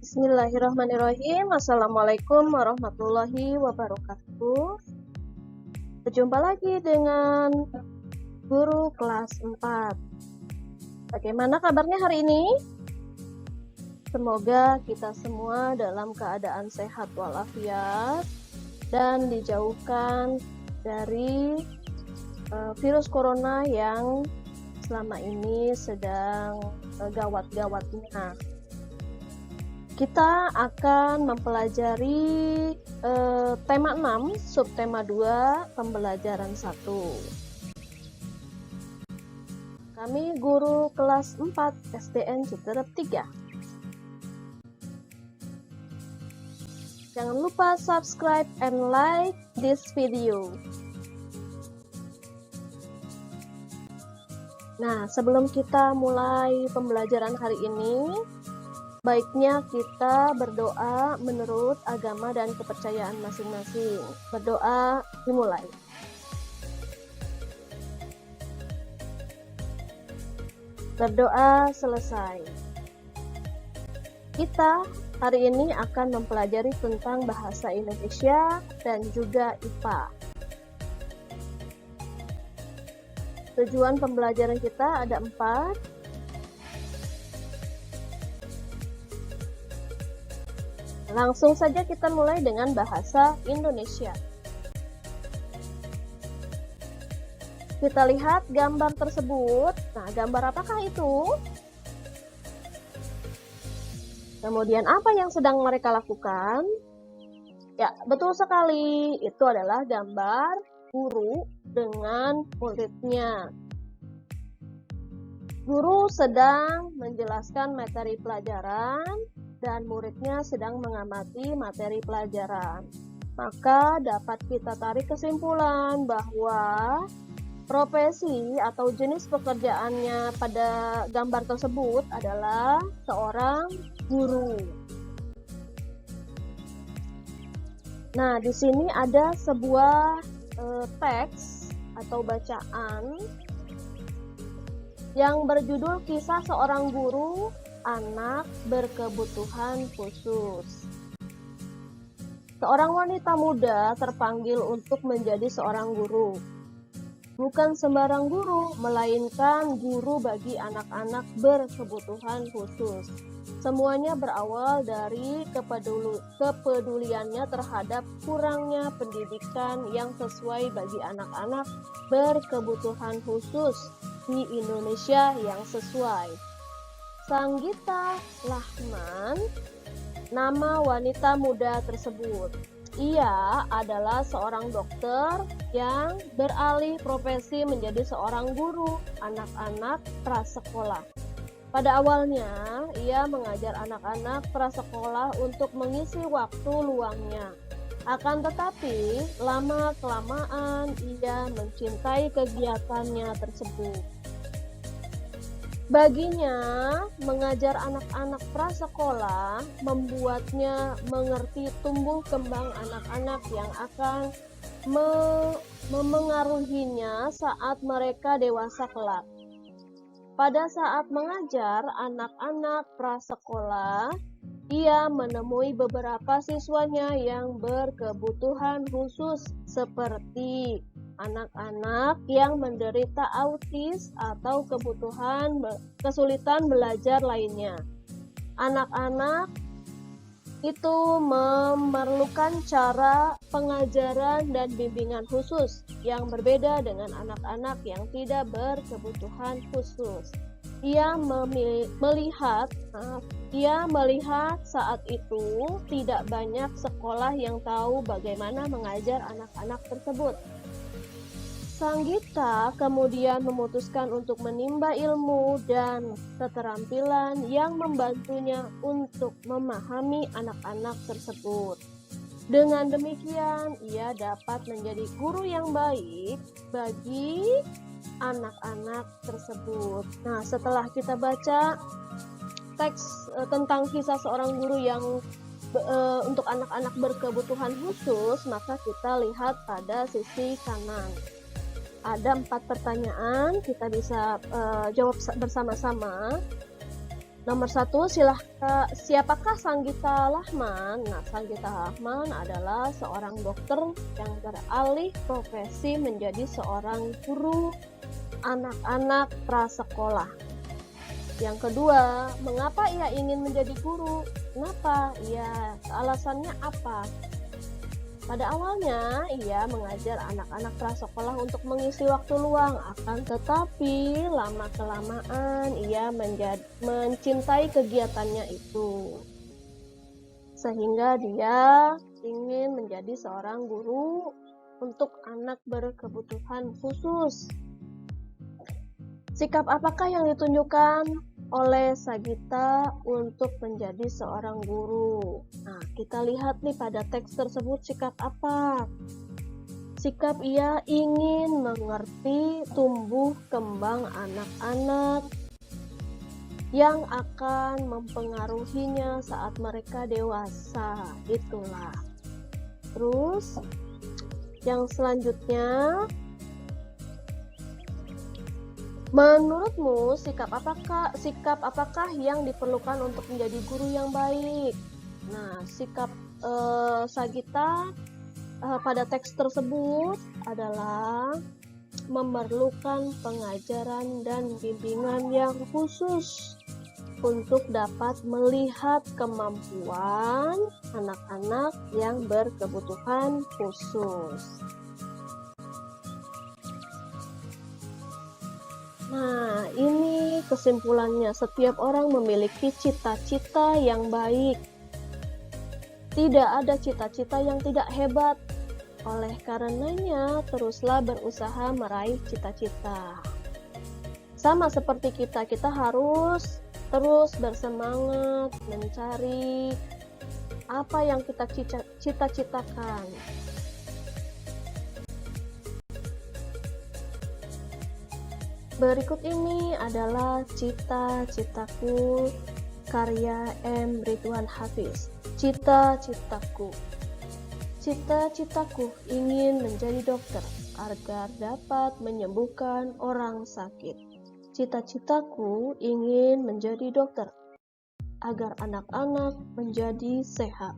Bismillahirrahmanirrahim. Assalamualaikum warahmatullahi wabarakatuh. Berjumpa lagi dengan guru kelas 4. Bagaimana kabarnya hari ini? Semoga kita semua dalam keadaan sehat walafiat dan dijauhkan dari virus corona yang selama ini sedang gawat-gawatnya. Kita akan mempelajari tema 6, subtema 2, pembelajaran 1. Kami guru kelas 4 SDN Citerep 3. Jangan lupa subscribe and like this video. Nah, sebelum kita mulai pembelajaran hari ini, baiknya kita berdoa menurut agama dan kepercayaan masing-masing. Berdoa dimulai. Berdoa selesai. Kita hari ini akan mempelajari tentang bahasa Indonesia dan juga IPA. Tujuan pembelajaran kita ada 4. Langsung saja kita mulai dengan bahasa Indonesia. Kita lihat gambar tersebut. Nah, gambar apakah itu? Kemudian apa yang sedang mereka lakukan? Ya, betul sekali. Itu adalah gambar guru dengan muridnya. Guru sedang menjelaskan materi pelajaran dan muridnya sedang mengamati materi pelajaran. Maka dapat kita tarik kesimpulan bahwa profesi atau jenis pekerjaannya pada gambar tersebut adalah seorang guru. Nah, di sini ada sebuah teks atau bacaan yang berjudul Kisah Seorang Guru Anak Berkebutuhan Khusus. Seorang wanita muda terpanggil untuk menjadi seorang guru. Bukan sembarang guru, melainkan guru bagi anak-anak berkebutuhan khusus. Semuanya berawal dari kepeduliannya terhadap kurangnya pendidikan yang sesuai bagi anak-anak berkebutuhan khusus di Indonesia yang sesuai. Sanggita Lahman, nama wanita muda tersebut. Ia adalah seorang dokter yang beralih profesi menjadi seorang guru anak-anak prasekolah. Pada awalnya, ia mengajar anak-anak prasekolah untuk mengisi waktu luangnya. Akan tetapi, lama-kelamaan ia mencintai kegiatannya tersebut. Baginya, mengajar anak-anak prasekolah membuatnya mengerti tumbuh kembang anak-anak yang akan memengaruhinya saat mereka dewasa kelak. Pada saat mengajar anak-anak prasekolah, ia menemui beberapa siswanya yang berkebutuhan khusus seperti anak-anak yang menderita autis atau kesulitan belajar lainnya. Anak-anak itu memerlukan cara pengajaran dan bimbingan khusus yang berbeda dengan anak-anak yang tidak berkebutuhan khusus. Ia melihat saat itu tidak banyak sekolah yang tahu bagaimana mengajar anak-anak tersebut. Sanggita kemudian memutuskan untuk menimba ilmu dan keterampilan yang membantunya untuk memahami anak-anak tersebut. Dengan demikian, ia dapat menjadi guru yang baik bagi anak-anak tersebut. Nah, setelah kita baca teks tentang kisah seorang guru yang untuk anak-anak berkebutuhan khusus, maka kita lihat pada sisi kanan. Ada 4 pertanyaan, kita bisa jawab bersama-sama. Nomor 1, siapakah Sanggita Lahman? Nah, Sanggita Lahman adalah seorang dokter yang beralih profesi menjadi seorang guru anak-anak prasekolah. Yang kedua, mengapa ia ingin menjadi guru? Kenapa? Alasannya apa? Pada awalnya, ia mengajar anak-anak prasekolah untuk mengisi waktu luang, akan tetapi lama-kelamaan ia mencintai kegiatannya itu. Sehingga dia ingin menjadi seorang guru untuk anak berkebutuhan khusus. Sikap apakah yang ditunjukkan oleh Saggita untuk menjadi seorang guru? Nah, kita lihat nih pada teks tersebut sikap apa? Sikap ia ingin mengerti tumbuh kembang anak-anak yang akan mempengaruhinya saat mereka dewasa. Itulah. Terus, yang selanjutnya, menurutmu sikap apakah yang diperlukan untuk menjadi guru yang baik? Nah, sikap Saggita pada teks tersebut adalah memerlukan pengajaran dan bimbingan yang khusus untuk dapat melihat kemampuan anak-anak yang berkebutuhan khusus. Nah, ini kesimpulannya. Setiap orang memiliki cita-cita yang baik. Tidak ada cita-cita yang tidak hebat. Oleh karenanya, teruslah berusaha meraih cita-cita. Sama seperti kita harus terus bersemangat mencari apa yang kita cita-citakan. Berikut ini adalah cita-citaku karya M. Ridwan Hafiz. Cita-citaku ingin menjadi dokter agar dapat menyembuhkan orang sakit. Cita-citaku ingin menjadi dokter agar anak-anak menjadi sehat.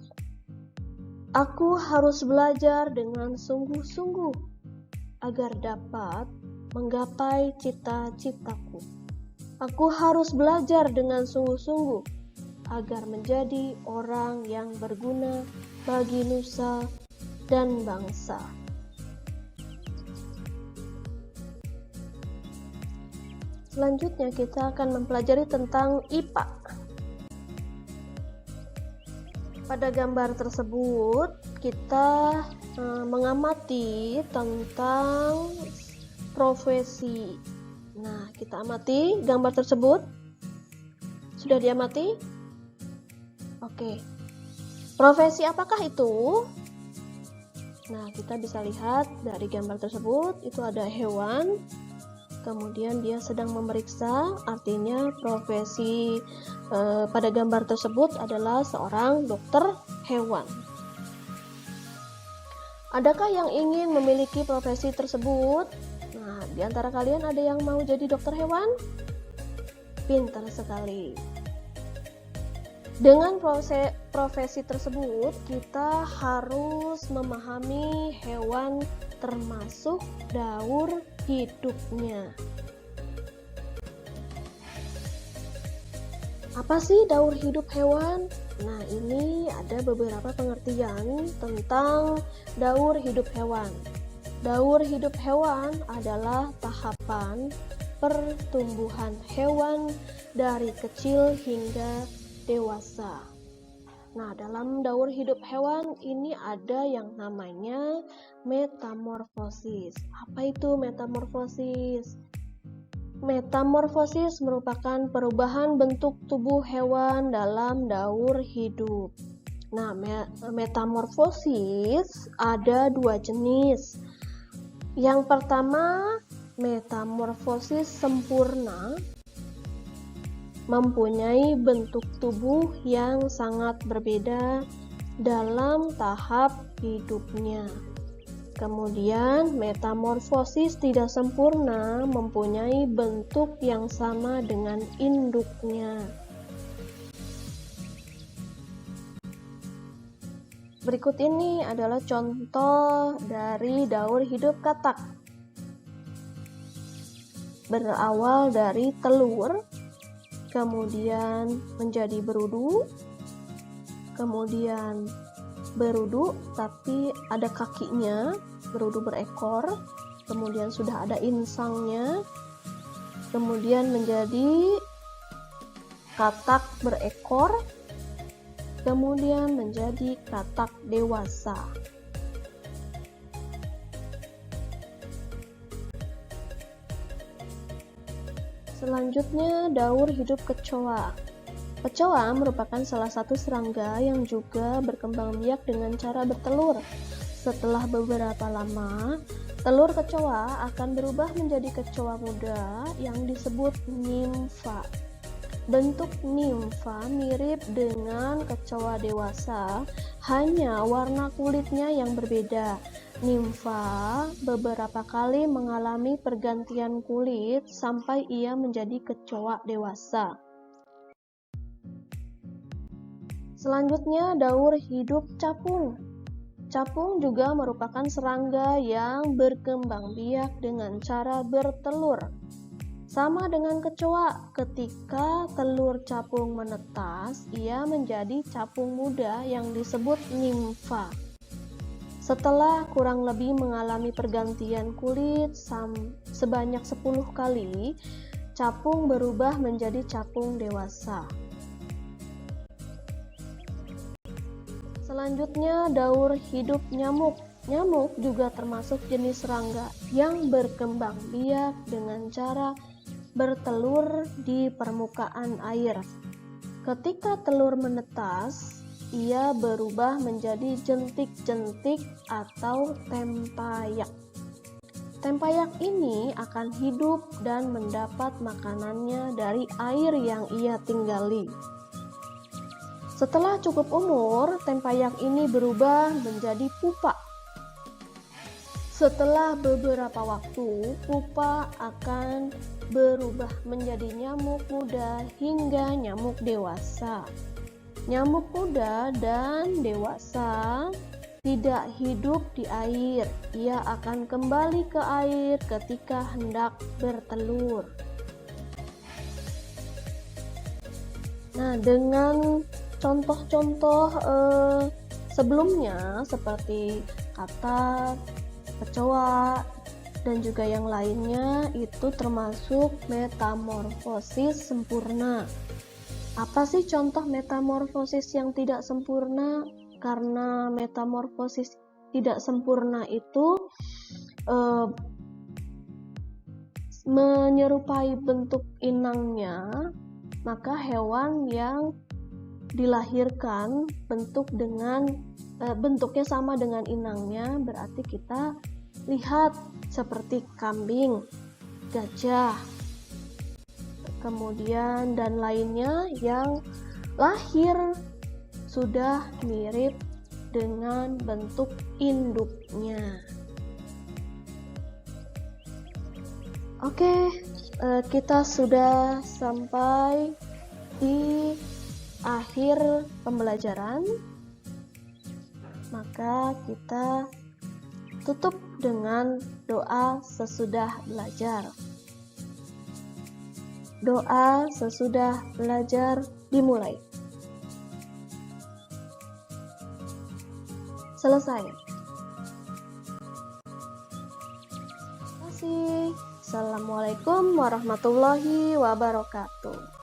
Aku harus belajar dengan sungguh-sungguh agar dapat menggapai cita-citaku. Aku harus belajar dengan sungguh-sungguh agar menjadi orang yang berguna bagi nusa dan bangsa. Selanjutnya kita akan mempelajari tentang IPA. Pada gambar tersebut kita mengamati tentang profesi. Nah, kita amati gambar tersebut. Sudah diamati? Oke. Profesi apakah itu? Nah, kita bisa lihat dari gambar tersebut, itu ada hewan. Kemudian dia sedang memeriksa, artinya profesi pada gambar tersebut adalah seorang dokter hewan. Adakah yang ingin memiliki profesi tersebut? Nah, di antara kalian ada yang mau jadi dokter hewan? Pintar sekali. Dengan profesi tersebut, kita harus memahami hewan termasuk daur hidupnya. Apa sih daur hidup hewan? Nah, ini ada beberapa pengertian tentang daur hidup hewan. Daur hidup hewan adalah tahapan pertumbuhan hewan dari kecil hingga dewasa. Nah, dalam daur hidup hewan ini ada yang namanya metamorfosis. Apa itu metamorfosis? Metamorfosis merupakan perubahan bentuk tubuh hewan dalam daur hidup. Nah, metamorfosis ada dua jenis. Yang pertama, metamorfosis sempurna, mempunyai bentuk tubuh yang sangat berbeda dalam tahap hidupnya. Kemudian, metamorfosis tidak sempurna, mempunyai bentuk yang sama dengan induknya. Berikut ini adalah contoh dari daur hidup katak. Berawal dari telur, kemudian menjadi berudu, kemudian berudu tapi ada kakinya, berudu berekor, kemudian sudah ada insangnya, kemudian menjadi katak berekor, kemudian menjadi katak dewasa. Selanjutnya, daur hidup kecoa. Kecoa merupakan salah satu serangga yang juga berkembang biak dengan cara bertelur. Setelah beberapa lama, telur kecoa akan berubah menjadi kecoa muda yang disebut nimfa. Bentuk nimfa mirip dengan kecoa dewasa, hanya warna kulitnya yang berbeda. Nimfa beberapa kali mengalami pergantian kulit sampai ia menjadi kecoa dewasa. Selanjutnya, daur hidup capung. Capung juga merupakan serangga yang berkembang biak dengan cara bertelur. Sama dengan kecoa, ketika telur capung menetas, ia menjadi capung muda yang disebut nimfa. Setelah kurang lebih mengalami pergantian kulit sebanyak 10 kali, capung berubah menjadi capung dewasa. Selanjutnya, daur hidup nyamuk. Nyamuk juga termasuk jenis serangga yang berkembang biak dengan cara bertelur di permukaan air. Ketika telur menetas, ia berubah menjadi jentik-jentik atau tempayak. Tempayak ini akan hidup dan mendapat makanannya dari air yang ia tinggali. Setelah cukup umur, tempayak ini berubah menjadi pupa. Setelah beberapa waktu, pupa akan berubah menjadi nyamuk muda hingga nyamuk dewasa. Nyamuk muda dan dewasa tidak hidup di air. Ia akan kembali ke air ketika hendak bertelur. Nah, dengan contoh-contoh sebelumnya seperti katak, kecoa, dan juga yang lainnya itu termasuk metamorfosis sempurna. Apa sih contoh metamorfosis yang tidak sempurna? Karena metamorfosis tidak sempurna itu menyerupai bentuk inangnya, maka hewan yang dilahirkan bentuknya sama dengan inangnya, berarti kita lihat seperti kambing, gajah, kemudian dan lainnya yang lahir sudah mirip dengan bentuk induknya. Oke, kita sudah sampai di akhir pembelajaran, maka kita tutup dengan doa sesudah belajar. Doa sesudah belajar dimulai. Selesai. Terima kasih. Assalamualaikum warahmatullahi wabarakatuh.